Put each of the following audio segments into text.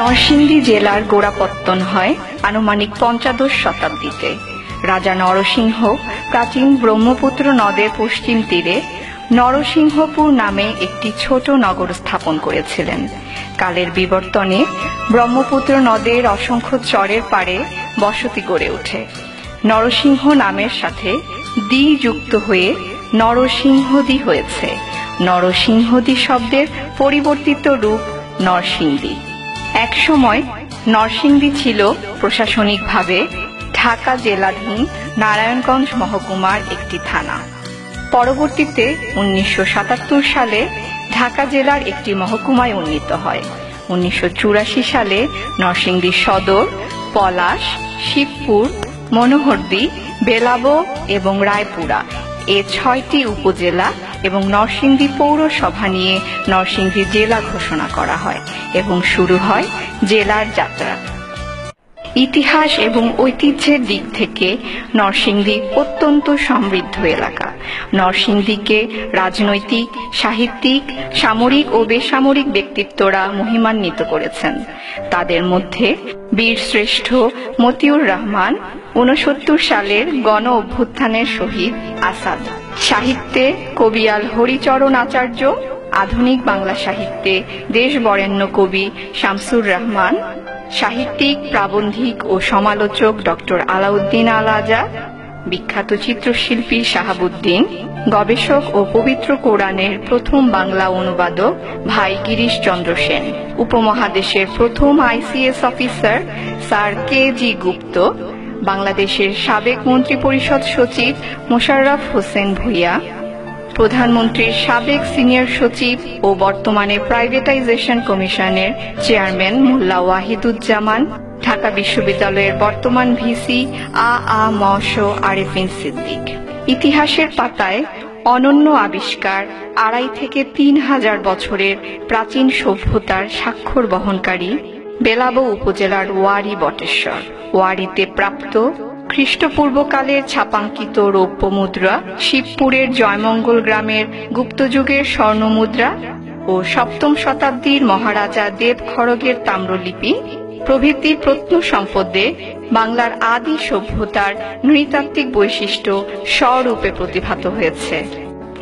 নরসিংদী জেলার গোড়াপত্তন হয় আনুমানিক ৫৫ শতাব্দীতে। রাজা নরসিংহ প্রাচীন ব্রহ্মপুত্র নদের পশ্চিম তীরে নরসিংহপুর নামে একটি ছোট নগর স্থাপন করেছিলেন। কালের বিবর্তনে ব্রহ্মপুত্র নদের অসংখ্য চরের পাড়ে বসতি গড়ে ওঠে। নরসিংহ নামের সাথে দি যুক্ত হয়ে নরসিংহদী হয়েছে। নরসিংহদী শব্দের পরিবর্তিত রূপ নরসিংদী। একসময় নরসিংদী ছিল প্রশাসনিকভাবে ঢাকা জেলাধীন নারায়ণগঞ্জ মহকুমার একটি থানা। পরবর্তীতে ১৯৭৭ সালে ঢাকা জেলার একটি মহকুমায় উন্নীত হয়। ১৯৮৪ সালে নরসিংদী সদর, পলাশ, শিবপুর, মনোহরদী, বেলাবো এবং রায়পুরা এ ৬টি উপজেলা এবং নরসিংদী পৌরসভা নিয়ে নরসিংদী জেলা ঘোষণা করা হয় এবং শুরু হয় জেলার যাত্রা। ইতিহাস এবং ঐতিহ্যের দিক থেকে নরসিংদী অত্যন্ত সমৃদ্ধ এলাকা। নরসিংদীকে রাজনৈতিক, সাহিত্যিক, সামরিক ও বেসামরিক ব্যক্তিত্বরা মহিমান্বিত করেছেন। তাদের মধ্যে বীরশ্রেষ্ঠ মতিউর রহমান ৬৯ সালের গণ অভ্যুত্থানের শহীদ আসাদ, সাহিত্যে কবিয়াল হরিচরণ আচার্য, আধুনিক বাংলা সাহিত্যে দেশ বরেণ্য কবি শামসুর রহমান, সাহিত্যিক, প্রাবন্ধিক ও সমালোচক ডক্টর আলাউদ্দিন আল আজাদ, বিখ্যাত চিত্রশিল্পী শাহাবুদ্দিন, গবেষক ও পবিত্র কোরআনের প্রথম বাংলা অনুবাদক ভাই গিরিশ চন্দ্র সেন, উপমহাদেশের প্রথম আইসিএস অফিসার স্যার কে.জি. গুপ্ত, বাংলাদেশের সাবেক মন্ত্রিপরিষদ সচিব মোশাররফ হোসেন ভূঁইয়া, প্রধানমন্ত্রীর সাবেক সিনিয়র সচিব ও বর্তমানে প্রাইভেটাইজেশন কমিশনের চেয়ারম্যান মোল্লা ওয়াহিদুজ্জামান, ঢাকা বিশ্ববিদ্যালয়ের বর্তমান ভিসি ম শ আরেফিন সিদ্দিক। ইতিহাসের পাতায় অনন্য আবিষ্কার ২.৫ থেকে ৩,০০০ বছরের প্রাচীন সভ্যতার স্বাক্ষর বহনকারী বেলাবো উপজেলার ওয়ারী বটেশ্বর। ওয়ারীতে প্রাপ্ত খ্রিস্টপূর্বকালের ছাপাঙ্কিত রৌপ্য মুদ্রা, শিবপুরের জয়মঙ্গল গ্রামের গুপ্তযুগের স্বর্ণ মুদ্রা ও ৭ম শতাব্দীর মহারাজা দেবখড়গের তাম্রলিপি প্রভৃতি প্রত্নসম্পদে বাংলার আদি সভ্যতার নৃতাত্ত্বিক বৈশিষ্ট্য স্বরূপে প্রতিভাত হয়েছে।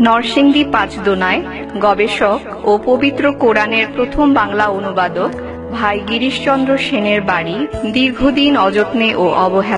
নরসিংদী পাঁচদোনায় গবেষক ও পবিত্র কোরআনের প্রথম বাংলা অনুবাদক ভাই গিরিশচন্দ্র সেনের বাড়ি দীর্ঘদিন অযত্নে ও অবহেলা